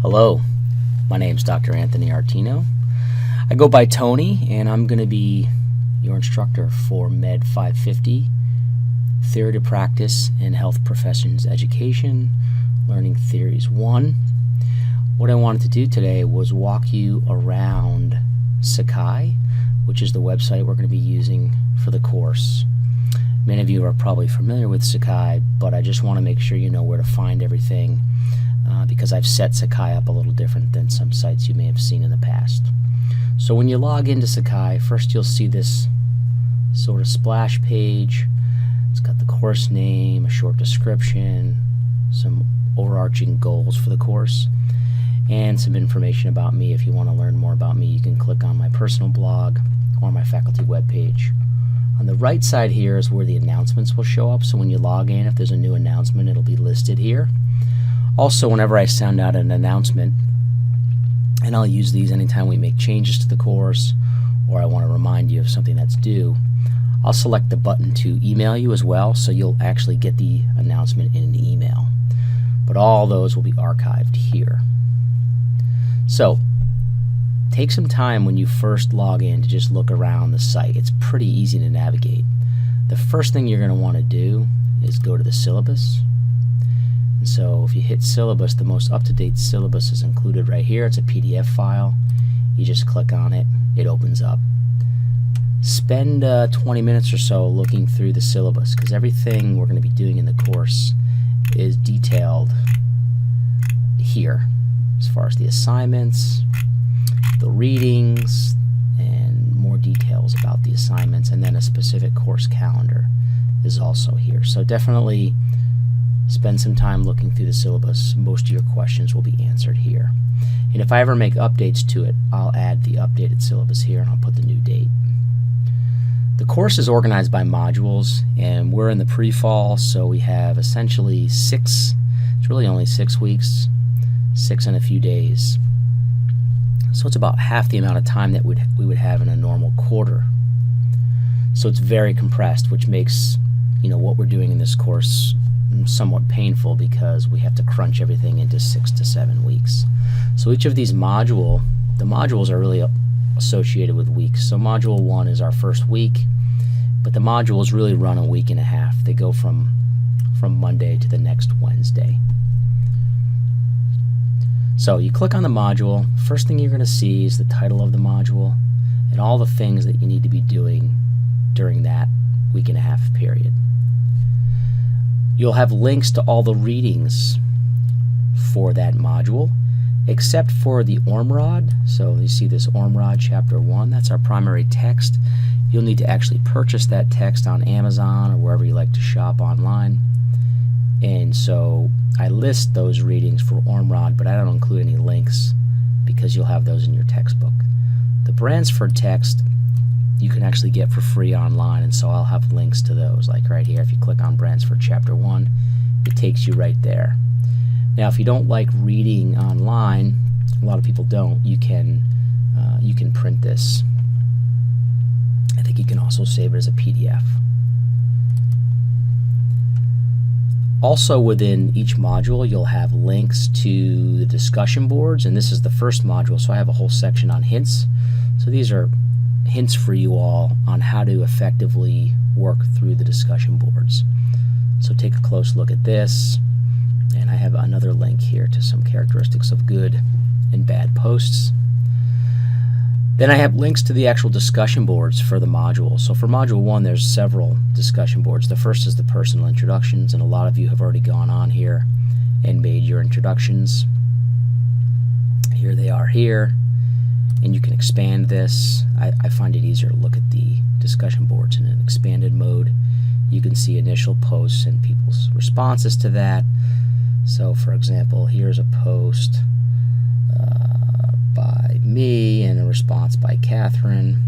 Hello, my name's Dr. Anthony Artino. I go by Tony, and I'm going to be your instructor for MED-550, Theory to Practice in Health Professions Education, Learning Theories 1. What I wanted to do today was walk you around Sakai, which is the website we're going to be using for the course. Many of you are probably familiar with Sakai, but I just want to make sure you know where to find everything because I've set Sakai up a little different than some sites you may have seen in the past. So when you log into Sakai, first you'll see this sort of splash page. It's got the course name, a short description, some overarching goals for the course, and some information about me. If you want to learn more about me, you can click on my personal blog or my faculty webpage. On the right side here is where the announcements will show up. So when you log in, if there's a new announcement, it'll be listed here. Also, whenever I send out an announcement, and I'll use these anytime we make changes to the course or I want to remind you of something that's due, I'll select the button to email you as well, so you'll actually get the announcement in an email. But all those will be archived here. So take some time when you first log in to just look around the site. It's pretty easy to navigate. The first thing you're going to want to do is go to the syllabus. And so if you hit syllabus, the most up-to-date syllabus is included right here. It's a PDF file. You just click on it, it opens up. Spend 20 minutes or so looking through the syllabus, because everything we're going to be doing in the course is detailed here, as far as the assignments, the readings, and more details about the assignments, and then a specific course calendar is also here. So definitely spend some time looking through the syllabus. Most of your questions will be answered here. And if I ever make updates to it, I'll add the updated syllabus here and I'll put the new date. The course is organized by modules, and we're in the pre-fall, so we have essentially it's really only 6 weeks, 6 and a few days. So it's about half the amount of time that we would have in a normal quarter. So it's very compressed, which makes what we're doing in this course somewhat painful, because we have to crunch everything into 6 to 7 weeks. So each of these the modules are really associated with weeks. So module 1 is our first week, but the modules really run a week and a half. They go from Monday to the next Wednesday. So you click on the module. First thing you're going to see is the title of the module and all the things that you need to be doing during that week and a half period. You'll have links to all the readings for that module, except for the Ormrod. So you see this Ormrod Chapter 1, that's our primary text. You'll need to actually purchase that text on Amazon or wherever you like to shop online. And so I list those readings for Ormrod, but I don't include any links because you'll have those in your textbook. The Bransford text you can actually get for free online, and so I'll have links to those, like right here. If you click on Bransford Chapter 1, it takes you right there. Now, if you don't like reading online, a lot of people don't, you can print this. I think you can also save it as a PDF. Also, within each module, you'll have links to the discussion boards, and this is the first module, so I have a whole section on hints. So these are hints for you all on how to effectively work through the discussion boards. So take a close look at this, and I have another link here to some characteristics of good and bad posts. Then I have links to the actual discussion boards for the module. So for module 1, there's several discussion boards. The first is the personal introductions, and a lot of you have already gone on here and made your introductions. Here they are here, and you can expand this. I find it easier to look at the discussion boards in an expanded mode. You can see initial posts and people's responses to that. So for example, here's a post by me and a response by Catherine,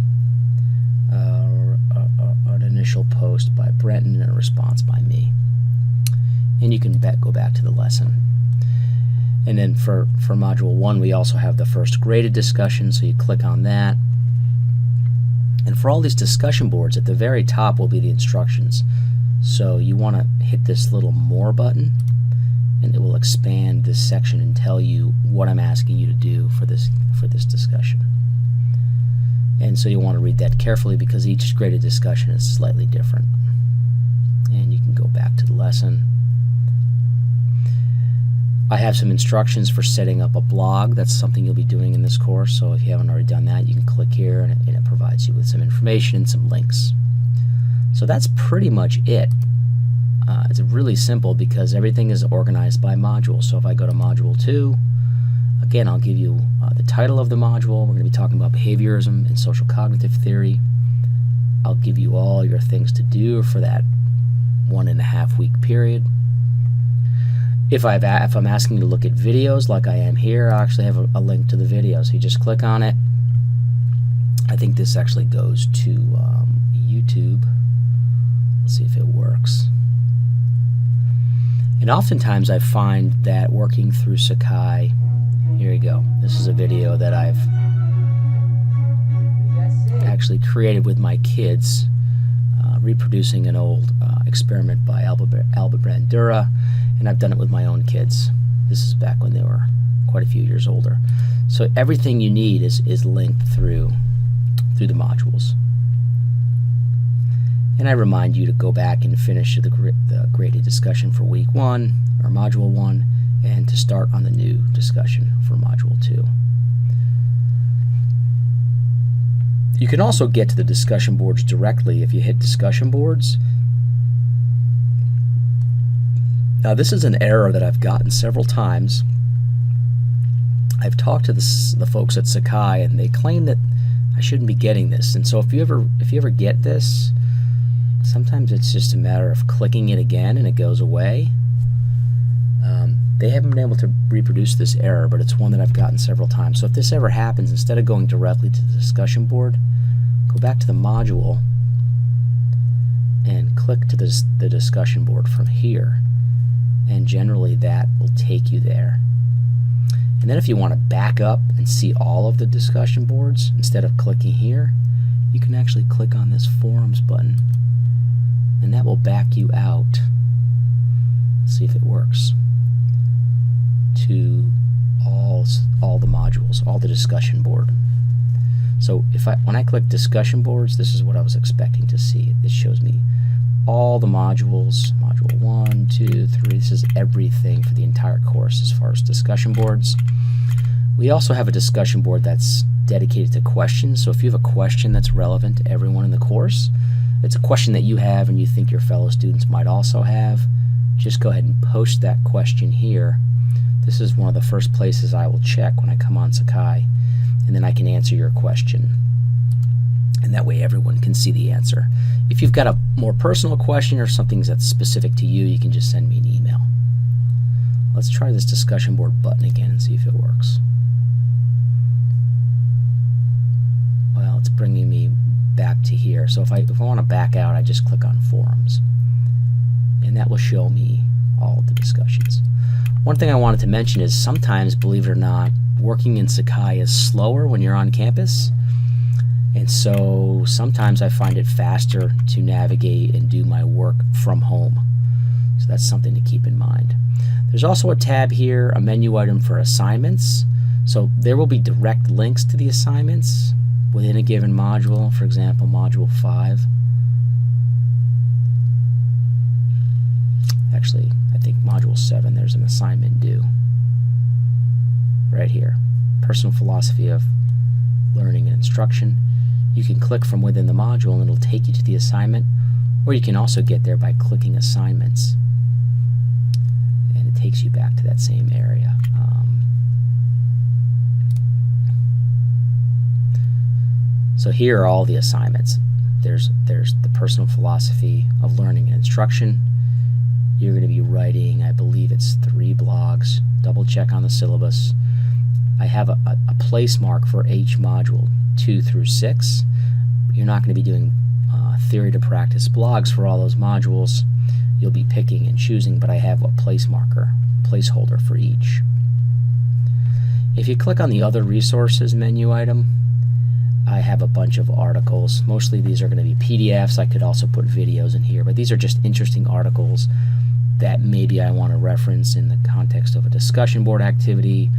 an initial post by Brenton and a response by me. And you can go back to the lesson. And then for module 1, we also have the first graded discussion, so you click on that. And for all these discussion boards, at the very top will be the instructions. So you want to hit this little More button, and it will expand this section and tell you what I'm asking you to do for this discussion. And so you'll want to read that carefully because each graded discussion is slightly different. And you can go back to the lesson. I have some instructions for setting up a blog. That's something you'll be doing in this course, so if you haven't already done that, you can click here and it provides you with some information and some links. So that's pretty much it. It's really simple because everything is organized by module. So if I go to Module 2, again, I'll give you the title of the module. We're going to be talking about behaviorism and social cognitive theory. I'll give you all your things to do for that 1.5 week period. If I'm asking you to look at videos like I am here, I actually have a link to the video. So you just click on it. I think this actually goes to YouTube. Let's see if it works. And oftentimes I find that working through Sakai, here you go. This is a video that I've actually created with my kids, reproducing an old experiment by Albert Bandura, and I've done it with my own kids. This is back when they were quite a few years older. So everything you need is linked through the modules. And I remind you to go back and finish the graded discussion for week 1 or module 1 and to start on the new discussion for module 2. You can also get to the discussion boards directly if you hit discussion boards. Now this is an error that I've gotten several times. I've talked to the folks at Sakai and they claim that I shouldn't be getting this. And so if you ever get this, sometimes it's just a matter of clicking it again and it goes away. They haven't been able to reproduce this error, but it's one that I've gotten several times. So if this ever happens, instead of going directly to the discussion board, go back to the module and click to the discussion board from here. And generally that will take you there. And then if you want to back up and see all of the discussion boards, instead of clicking here, you can actually click on this forums button. And that will back you out. Let's see if it works. To all the modules, all the discussion board. So when I click discussion boards, this is what I was expecting to see. It shows me all the modules, module 1, 2, 3. This is everything for the entire course as far as discussion boards. We also have a discussion board that's dedicated to questions. So if you have a question that's relevant to everyone in the course, it's a question that you have and you think your fellow students might also have, just go ahead and post that question here. This is one of the first places I will check when I come on Sakai, and then I can answer your question. And that way everyone can see the answer. If you've got a more personal question or something that's specific to you, you can just send me an email. Let's try this discussion board button again and see if it works. Well, it's bringing me back to here. So if I want to back out, I just click on forums. And that will show me all of the discussions. One thing I wanted to mention is sometimes, believe it or not, working in Sakai is slower when you're on campus. And so sometimes I find it faster to navigate and do my work from home. So that's something to keep in mind. There's also a tab here, a menu item for assignments. So there will be direct links to the assignments within a given module. For example, module 5. Actually, I think module 7, there's an assignment due. Right here. Personal philosophy of learning and instruction. You can click from within the module and it'll take you to the assignment, or you can also get there by clicking assignments. And it takes you back to that same area. So here are all the assignments. There's the personal philosophy of learning and instruction. You're going to be writing, I believe it's 3 blogs. Double check on the syllabus. I have a place mark for each module, 2 through 6. You're not going to be doing theory to practice blogs for all those modules. You'll be picking and choosing, but I have a placeholder for each. If you click on the other resources menu item, I have a bunch of articles. Mostly these are going to be PDFs. I could also put videos in here, but these are just interesting articles that maybe I want to reference in the context of a discussion board activity,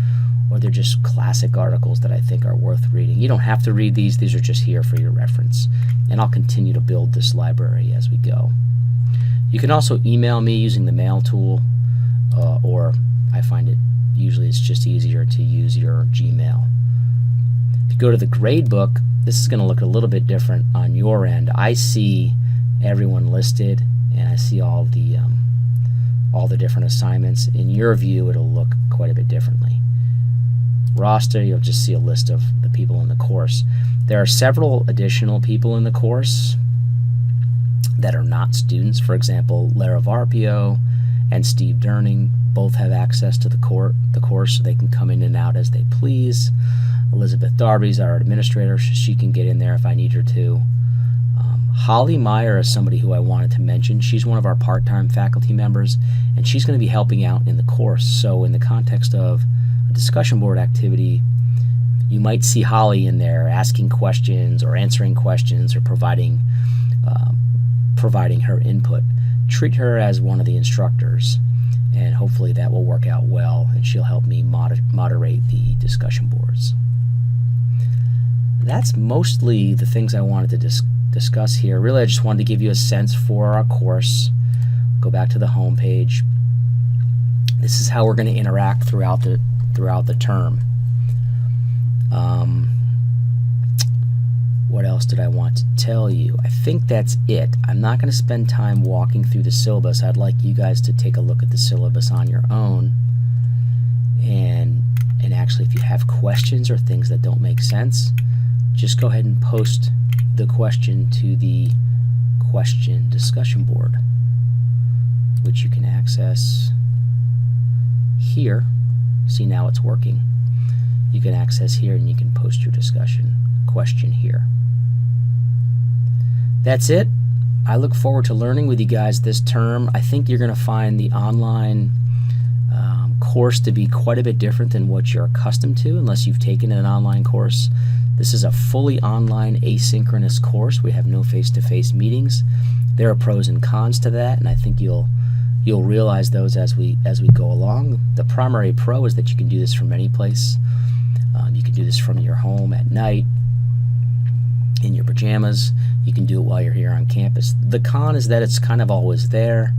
or they're just classic articles that I think are worth reading. You don't have to read these are just here for your reference. And I'll continue to build this library as we go. You can also email me using the mail tool, or I find it usually it's just easier to use your Gmail. If you go to the grade book, this is going to look a little bit different on your end. I see everyone listed, and I see all the different assignments. In your view, it'll look quite a bit differently. Roster, you'll just see a list of the people in the course. There are several additional people in the course that are not students. For example, Lara Varpio and Steve Durning both have access to the course, so they can come in and out as they please. Elizabeth Darby's our administrator, so she can get in there if I need her to. Holly Meyer is somebody who I wanted to mention. She's one of our part-time faculty members, and she's going to be helping out in the course. So in the context of a discussion board activity, you might see Holly in there asking questions or answering questions or providing her input. Treat her as one of the instructors, and hopefully that will work out well, and she'll help me moderate the discussion boards. That's mostly the things I wanted to discuss here. Really, I just wanted to give you a sense for our course. Go back to the home page. This is how we're going to interact throughout the term. What else did I want to tell you? I think that's it. I'm not going to spend time walking through the syllabus. I'd like you guys to take a look at the syllabus on your own. And actually, if you have questions or things that don't make sense, just go ahead and post the question to the question discussion board, which you can access here. See, now it's working. You can access here, and you can post your discussion question here. That's it. I look forward to learning with you guys this term. I think you're going to find the online course to be quite a bit different than what you're accustomed to, unless you've taken an online course. This is a fully online asynchronous course. We have no face-to-face meetings. There are pros and cons to that, and I think you'll realize those as we go along. The primary pro is that you can do this from any place. You can do this from your home at night, in your pajamas. You can do it while you're here on campus. The con is that it's kind of always there.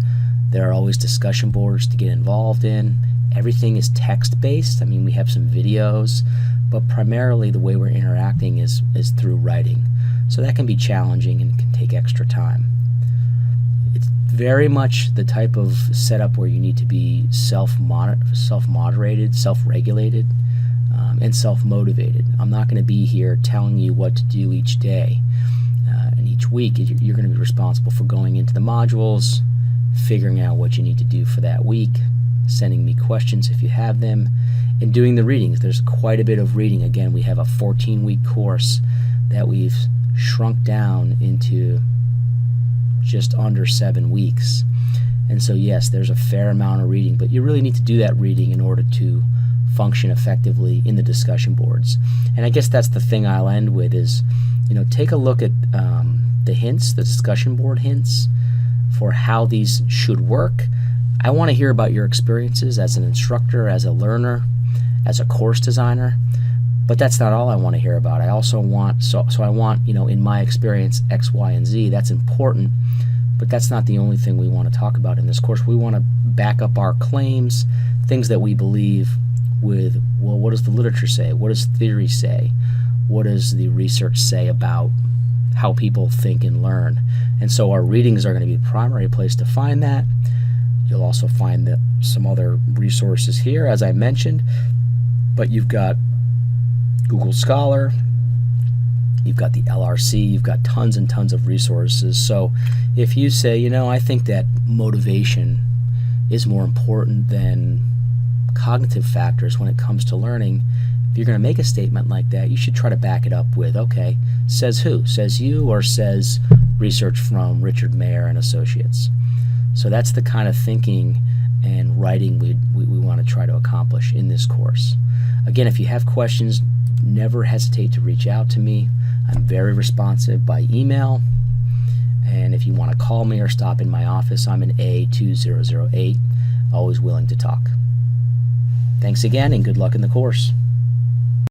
There are always discussion boards to get involved in. Everything is text-based. I mean, we have some videos, but primarily the way we're interacting is through writing. So that can be challenging and can take extra time. It's very much the type of setup where you need to be self-moderated, self-regulated, and self-motivated. I'm not going to be here telling you what to do each day and each week. You're going to be responsible for going into the modules, figuring out what you need to do for that week, sending me questions if you have them, and doing the readings. There's quite a bit of reading. Again, we have a 14-week course that we've shrunk down into just under 7 weeks. And so yes, there's a fair amount of reading, but you really need to do that reading in order to function effectively in the discussion boards. And I guess that's the thing I'll end with is, take a look at the hints, the discussion board hints for how these should work. I want to hear about your experiences as an instructor, as a learner, as a course designer, but that's not all I want to hear about. I also want, I want, in my experience, X, Y, and Z. That's important, but that's not the only thing we want to talk about in this course. We want to back up our claims, things that we believe with, well, what does the literature say? What does theory say? What does the research say about how people think and learn? And so our readings are going to be the primary place to find that. You'll also find some other resources here, as I mentioned, but you've got Google Scholar, you've got the LRC, you've got tons and tons of resources. So if you say, I think that motivation is more important than cognitive factors when it comes to learning, if you're going to make a statement like that, you should try to back it up with, okay, says who? Says you, or says research from Richard Mayer and Associates? So that's the kind of thinking and writing we want to try to accomplish in this course. Again, if you have questions, never hesitate to reach out to me. I'm very responsive by email, And if you want to call me or stop in my office, I'm in A2008, always willing to talk. Thanks again, and good luck in the course.